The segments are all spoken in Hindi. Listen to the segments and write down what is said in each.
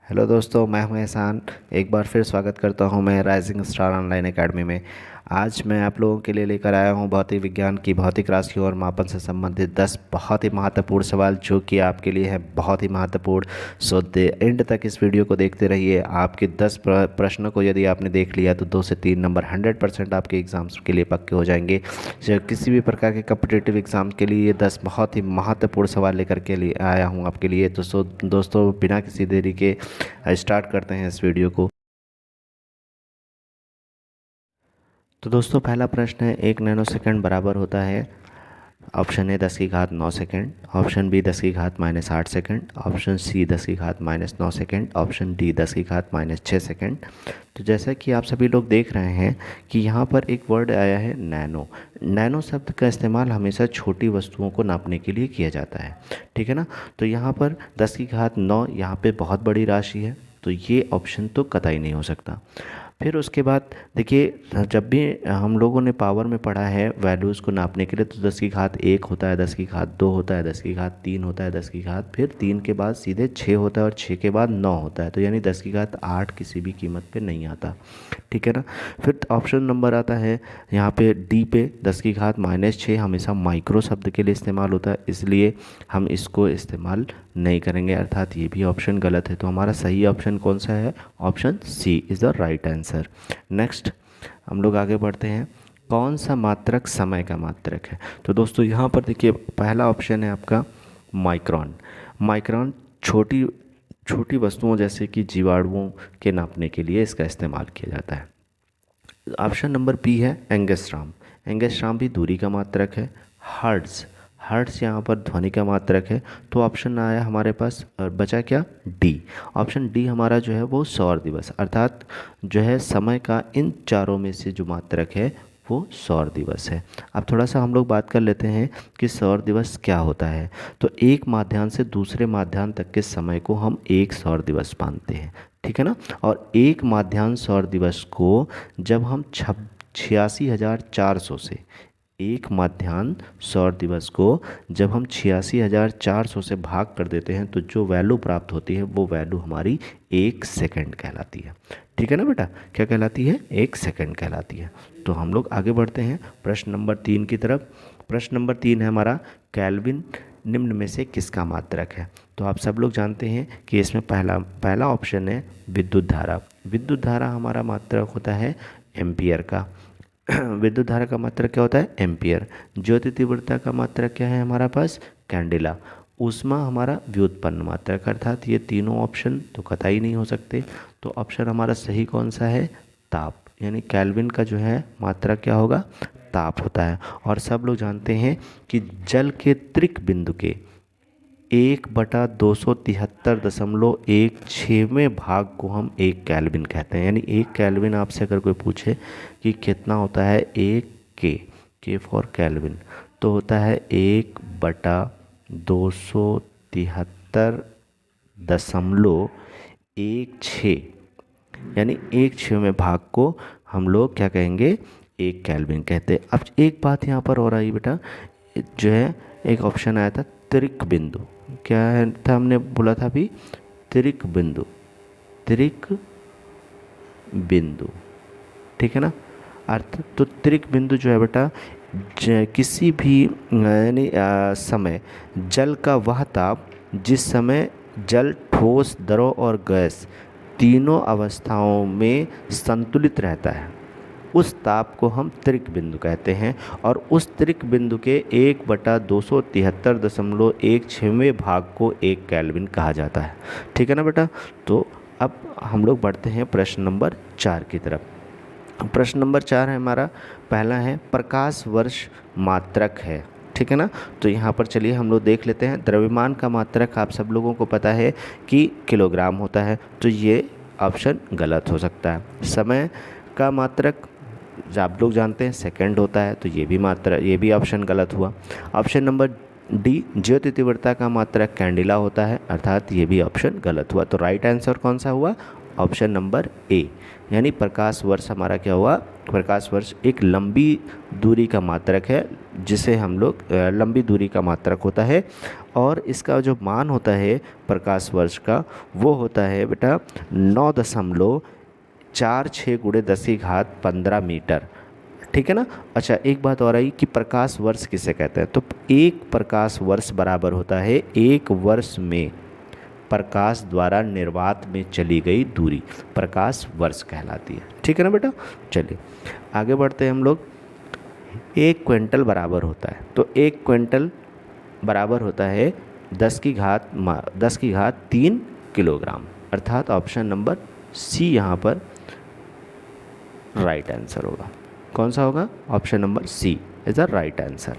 हेलो दोस्तों, मैं हूं एहसान। एक बार फिर स्वागत करता हूं मैं राइजिंग स्टार ऑनलाइन एकेडमी में। आज मैं आप लोगों के लिए लेकर आया हूं भौतिक विज्ञान की भौतिक राशियों और मापन से संबंधित 10 बहुत ही महत्वपूर्ण सवाल, जो कि आपके लिए है बहुत ही महत्वपूर्ण। सो दे एंड तक इस वीडियो को देखते रहिए। आपके 10 प्रश्नों को यदि आपने देख लिया तो 2 से 3 नंबर 100% आपके एग्ज़ाम्स के लिए पक्के हो जाएंगे। किसी भी प्रकार के कम्पिटिटिव एग्ज़ाम के लिए ये 10 बहुत ही महत्वपूर्ण सवाल लेकर के लिए आया हूँ आपके लिए। तो दोस्तों, बिना किसी देरी के स्टार्ट करते हैं इस वीडियो को। तो दोस्तों, पहला प्रश्न है, 1 नैनो सेकंड बराबर होता है। Option A 10⁻⁹ option B 10⁻⁻⁸ option C 10⁻⁻⁹ option D 10⁻⁻�6। तो जैसा कि आप सभी लोग देख रहे हैं कि यहाँ पर एक वर्ड आया है नैनो। नैनो शब्द का इस्तेमाल हमेशा छोटी वस्तुओं को नापने के लिए किया जाता है, ठीक है ना। तो यहाँ पर 10⁹ यहाँ पे बहुत बड़ी राशि है, तो ये ऑप्शन तो कतई नहीं हो सकता। फिर उसके बाद देखिए, जब भी हम लोगों ने पावर में पढ़ा है वैल्यूज़ को नापने के लिए, तो 10⁻1 होता है, 10⁻2 होता है, 10⁻3 होता है, 10 फिर 3 के बाद सीधे 6 होता है और 6 के बाद 9 होता है। तो यानी 10⁸ किसी भी कीमत पे नहीं आता, ठीक है ना। फिर ऑप्शन नंबर आता है यहाँ पे डी पे, 10⁻⁻6 हमेशा माइक्रो शब्द के लिए इस्तेमाल होता है, इसलिए हम इसको इस्तेमाल नहीं करेंगे, अर्थात ये भी ऑप्शन गलत है। तो हमारा सही ऑप्शन कौन सा है? Option C is the right answer. Next हम लोग आगे बढ़ते हैं। कौन सा मात्रक समय का मात्रक है? तो दोस्तों यहाँ पर देखिए, पहला ऑप्शन है आपका माइक्रोन। माइक्रोन छोटी छोटी वस्तुओं जैसे कि जीवाणुओं के नापने के लिए इसका इस्तेमाल किया जाता है। ऑप्शन नंबर बी है एंगस्ट्राम। एंगस्ट्राम भी दूरी का मात्रक है। हर्ट्ज, हर्ट्ज यहाँ पर ध्वनि का मात्रक है। तो ऑप्शन आया हमारे पास और बचा क्या? डी। ऑप्शन डी हमारा जो है वो सौर दिवस, अर्थात जो है समय का इन चारों में से जो मात्रक है वो सौर दिवस है। अब थोड़ा सा हम लोग बात कर लेते हैं कि सौर दिवस क्या होता है। तो एक माध्याह्न से दूसरे माध्याह्न तक के समय को हम एक सौर दिवस मानते हैं, ठीक है ना। और एक माध्याह्न सौर दिवस को जब हम 86,400 से, एक माध्याह्न सौर दिवस को जब हम 86,400 से भाग कर देते हैं तो जो वैल्यू प्राप्त होती है वो वैल्यू हमारी 1 सेकंड कहलाती है, ठीक है ना बेटा। क्या कहलाती है? 1 सेकंड कहलाती है। तो हम लोग आगे बढ़ते हैं प्रश्न नंबर 3 की तरफ। प्रश्न नंबर 3 है हमारा, केल्विन निम्न में से किसका मात्रक है? तो आप सब लोग जानते हैं कि इसमें पहला पहला ऑप्शन है विद्युत धारा। विद्युत धारा हमारा मात्रक होता है एम्पियर का। विद्युत धारा का मात्रक क्या होता है? एम्पियर। ज्योति तीव्रता का मात्रक क्या है हमारा पास? कैंडेला। ऊष्मा हमारा व्युत्पन्न मात्रक, अर्थात ये तीनों ऑप्शन तो कतई नहीं हो सकते। तो ऑप्शन हमारा सही कौन सा है? ताप। यानी केल्विन का जो है मात्रक क्या होगा? ताप होता है। और सब लोग जानते हैं कि जल के त्रिक बिंदु के 1/273.16वें भाग को हम 1 केल्विन कहते हैं। यानी 1 केल्विन आपसे अगर कोई पूछे कि कितना होता है 1 के फॉर केल्विन, तो होता है 1/273.16। यानी 1/6वें भाग को हम लोग क्या कहेंगे? 1 केल्विन कहते हैं। अब एक बात यहाँ पर और आई बेटा, जो है एक ऑप्शन आया था त्रिक बिंदु। क्या है था? हमने बोला था अभी त्रिक बिंदु, त्रिक बिंदु, ठीक है ना। अर्थ तो त्रिक बिंदु जो है बेटा, किसी भी यानी समय जल का वह ताप जिस समय जल ठोस, द्रव और गैस तीनों अवस्थाओं में संतुलित रहता है, उस ताप को हम त्रिक बिंदु कहते हैं। और उस त्रिक बिंदु के 1/273.16वें भाग को 1 केल्विन कहा जाता है, ठीक है ना बेटा। तो अब हम लोग बढ़ते हैं प्रश्न नंबर 4 की तरफ। प्रश्न नंबर 4 है हमारा, पहला है प्रकाश वर्ष मात्रक है, ठीक है ना। तो यहाँ पर चलिए हम लोग देख लेते हैं। द्रव्यमान का मात्रक आप सब लोगों को पता है कि किलोग्राम होता है, तो ये ऑप्शन गलत हो सकता है। समय का मात्रक आप लोग जानते हैं सेकंड होता है, तो ये भी ऑप्शन गलत हुआ। ऑप्शन नंबर डी, ज्योति तीव्रता का मात्रक कैंडिला होता है, अर्थात ये भी ऑप्शन गलत हुआ। तो राइट आंसर कौन सा हुआ? ऑप्शन नंबर ए, यानी प्रकाश वर्ष हमारा क्या हुआ? प्रकाश वर्ष एक लंबी दूरी का मात्रक है, जिसे हम लोग लंबी दूरी का मात्रक होता है, और इसका जो मान होता है प्रकाश वर्ष का वो होता है बेटा 9.46 गुणे 10⁻15 मीटर। ठीक है ना। अच्छा, एक बात और आई कि प्रकाश वर्ष किसे कहते हैं, तो एक प्रकाश वर्ष बराबर होता है एक वर्ष में प्रकाश द्वारा निर्वात में चली गई दूरी, प्रकाश वर्ष कहलाती है। ठीक है ना बेटा। चलिए आगे बढ़ते हैं हम लोग। 1 क्विंटल बराबर होता है, तो 1 क्विंटल बराबर होता है 10⁻3 किलोग्राम, अर्थात ऑप्शन नंबर सी यहाँ पर राइट आंसर होगा। कौन सा होगा? Option number C is the right answer.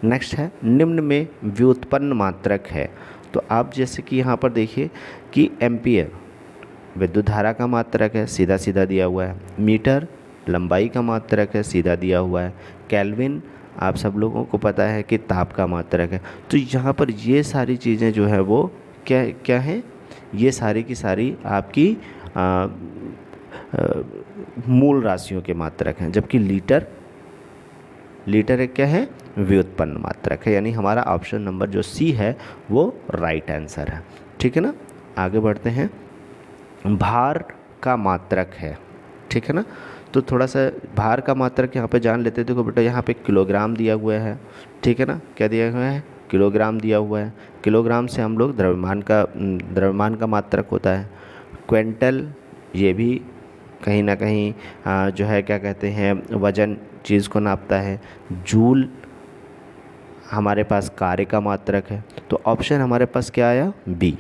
Next है निम्न में व्युत्पन्न मात्रक है, तो आप जैसे कि यहाँ पर देखिए कि एम्पियर विद्युत धारा का मात्रक है, सीधा सीधा दिया हुआ है। मीटर लंबाई का मात्रक है, सीधा दिया हुआ है। केल्विन आप सब लोगों को पता है कि ताप का मात्रक है। तो यहाँ पर ये सारी चीज़ें जो है वो क्या क्या हैं, ये सारी की सारी आपकी मूल राशियों के मात्रक हैं, जबकि लीटर एक क्या है? व्युत्पन्न मात्रक है, यानी हमारा ऑप्शन नंबर जो सी है वो राइट आंसर है। ठीक है ना। आगे बढ़ते हैं। भार का मात्रक है, ठीक है ना। तो थोड़ा सा भार का मात्रक यहाँ पे जान लेते हैं। देखो बेटा यहाँ पे किलोग्राम दिया हुआ है, ठीक है ना। क्या दिया हुआ है? किलोग्राम दिया हुआ है। किलोग्राम से हम लोग द्रव्यमान का मात्रक होता है। क्विंटल ये भी कहीं ना कहीं जो है क्या कहते हैं, वजन चीज़ को नापता है। जूल हमारे पास कार्य का मात्रक है। तो ऑप्शन हमारे पास क्या आया? B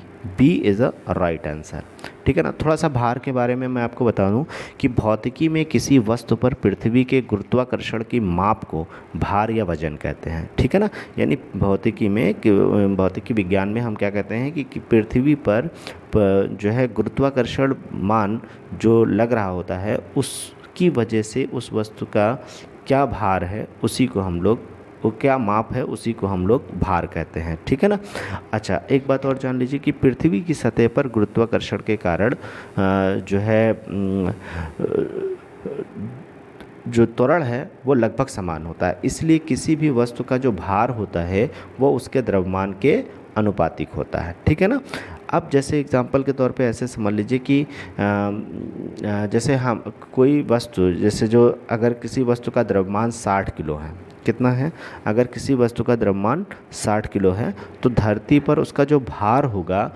is a right answer. ठीक है ना। थोड़ा सा भार के बारे में मैं आपको बता दूं कि भौतिकी में किसी वस्तु पर पृथ्वी के गुरुत्वाकर्षण की माप को भार या वजन कहते हैं। ठीक है ना। यानी भौतिकी विज्ञान में हम क्या कहते हैं कि पृथ्वी पर जो है गुरुत्वाकर्षण मान जो लग रहा होता है, उसकी वजह से उस वस्तु का क्या भार है, उसी को हम लोग, वो क्या माप है, उसी को हम लोग भार कहते हैं। ठीक है ना। अच्छा, एक बात और जान लीजिए कि पृथ्वी की सतह पर गुरुत्वाकर्षण के कारण जो है जो त्वरण है वो लगभग समान होता है। इसलिए किसी भी वस्तु का जो भार होता है वो उसके द्रव्यमान के अनुपातिक होता है। ठीक है ना। अब जैसे एग्जांपल के तौर पे ऐसे समझ लीजिए कि जैसे हम कोई वस्तु, जैसे जो अगर किसी वस्तु का द्रव्यमान 60 किलो है, कितना है? अगर किसी वस्तु का द्रव्यमान 60 किलो है तो धरती पर उसका जो भार होगा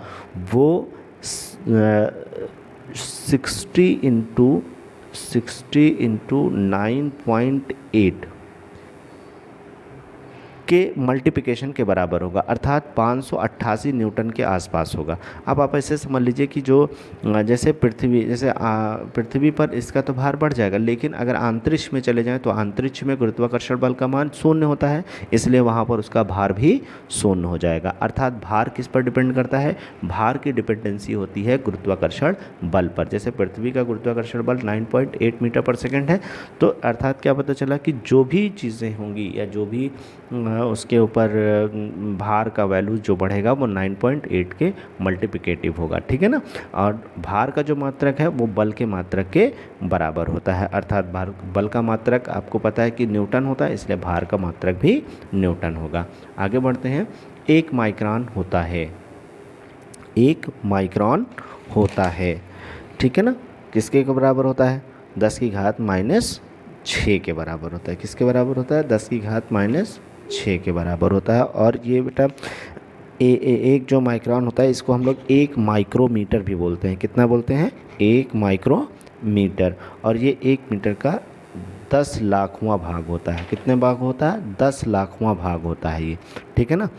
वो 60 इंटू 9.8 के मल्टीप्लिकेशन के बराबर होगा, अर्थात 588 न्यूटन के आसपास होगा। अब आप ऐसे समझ लीजिए कि जो जैसे पृथ्वी पर इसका तो भार बढ़ जाएगा, लेकिन अगर अंतरिक्ष में चले जाएं तो अंतरिक्ष में गुरुत्वाकर्षण बल का मान 0 होता है, इसलिए वहाँ पर उसका भार भी 0 हो जाएगा। अर्थात भार किस पर डिपेंड करता है? भार की डिपेंडेंसी होती है गुरुत्वाकर्षण बल पर। जैसे पृथ्वी का गुरुत्वाकर्षण बल 9.8 मीटर पर सेकेंड है, तो अर्थात क्या पता चला कि जो भी चीज़ें होंगी या जो भी उसके ऊपर भार का वैल्यू जो बढ़ेगा वो 9.8 के मल्टीप्लिकेटिव होगा। ठीक है ना। और भार का जो मात्रक है वो बल के मात्रक के बराबर होता है, अर्थात बल का मात्रक आपको पता है कि न्यूटन होता है, इसलिए भार का मात्रक भी न्यूटन होगा। आगे बढ़ते हैं। 1 माइक्रोन होता है, 1 माइक्रोन होता है, ठीक है ना। किसके बराबर होता है? 10⁻⁻6 के बराबर होता है। किसके बराबर होता है? 10⁻⁻6 के बराबर होता है। और ये बेटा एक जो माइक्रोन होता है इसको हम लोग 1 माइक्रोमीटर भी बोलते हैं। कितना बोलते हैं? 1 माइक्रोमीटर। और ये 1 मीटर का 10 लाखवां भाग होता है। कितने भाग होता है? 10 लाखवां भाग होता है ये। ठीक है ना।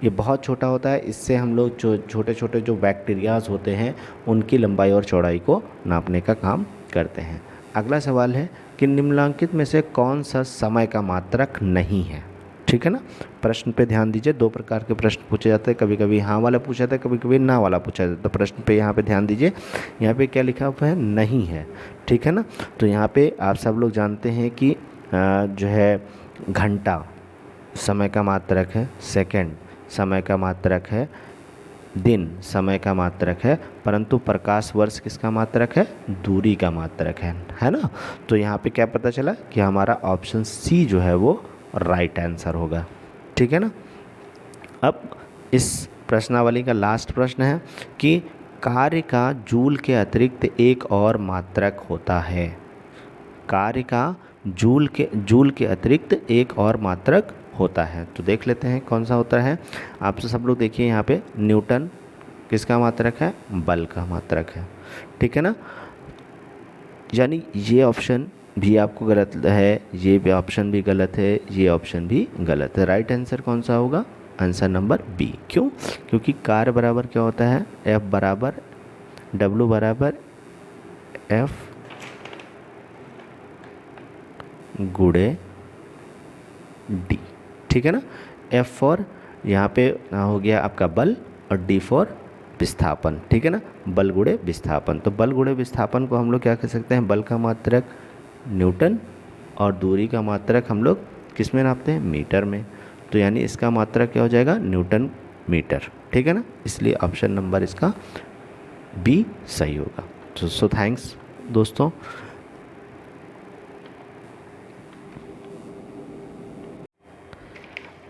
ये बहुत छोटा होता है, इससे हम लोग जो छोटे छोटे जो बैक्टीरियाज होते हैं उनकी लंबाई और चौड़ाई को नापने का काम करते हैं। अगला सवाल है कि निम्नलिखित में से कौन सा समय का मात्रक नहीं है? ठीक है ना। प्रश्न पे ध्यान दीजिए। 2 प्रकार के प्रश्न पूछे जाते हैं, कभी कभी हाँ वाला पूछा जाता है, कभी कभी ना वाला पूछा जाता है। तो प्रश्न पे यहाँ पे ध्यान दीजिए। यहाँ पे क्या लिखा हुआ है? नहीं है। ठीक है ना। तो यहाँ पे आप सब लोग जानते हैं कि जो है घंटा समय का मात्रक है, सेकंड समय का मात्रक है, दिन समय का मात्रक है, परंतु प्रकाश वर्ष किसका मात्रक है? दूरी का मात्रक है ना। तो यहाँ पे क्या पता चला कि हमारा ऑप्शन सी जो है वो राइट आंसर होगा। ठीक है ना। अब इस प्रश्नावली का लास्ट प्रश्न है कि कार्य का जूल के अतिरिक्त एक और मात्रक होता है। कार्य का जूल के अतिरिक्त एक और मात्रक होता है। तो देख लेते हैं कौन सा होता है। आप सब लोग देखिए यहाँ पे न्यूटन किसका मात्रक है? बल का मात्रक है। ठीक है ना। यानी ये ऑप्शन भी आपको गलत है, ये भी ऑप्शन भी गलत है, ये ऑप्शन भी गलत है। राइट आंसर कौन सा होगा? Answer number B. क्यों? क्योंकि कार्य बराबर क्या होता है? एफ बराबर डब्लू बराबर एफ गुणे डी। ठीक है ना। एफ फॉर यहाँ पे हो गया आपका बल और डी फॉर विस्थापन। ठीक है ना। बल गुणे विस्थापन। तो बल गुणे विस्थापन को हम लोग क्या कह सकते हैं? बल का मात्रक न्यूटन और दूरी का मात्रक हम लोग किस में नापते हैं? मीटर में। तो यानी इसका मात्रक क्या हो जाएगा? Newton metre. ठीक है ना। इसलिए ऑप्शन नंबर इसका बी सही होगा। सो थैंक्स दोस्तों।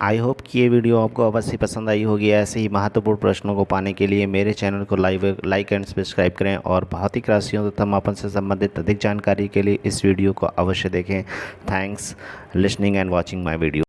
आई होप कि ये वीडियो आपको अवश्य पसंद आई होगी। ऐसे ही महत्वपूर्ण प्रश्नों को पाने के लिए मेरे चैनल को लाइक एंड सब्सक्राइब करें और भौतिक राशियों तथा मापन से संबंधित अधिक जानकारी के लिए इस वीडियो को अवश्य देखें। Thanks listening and watching my video.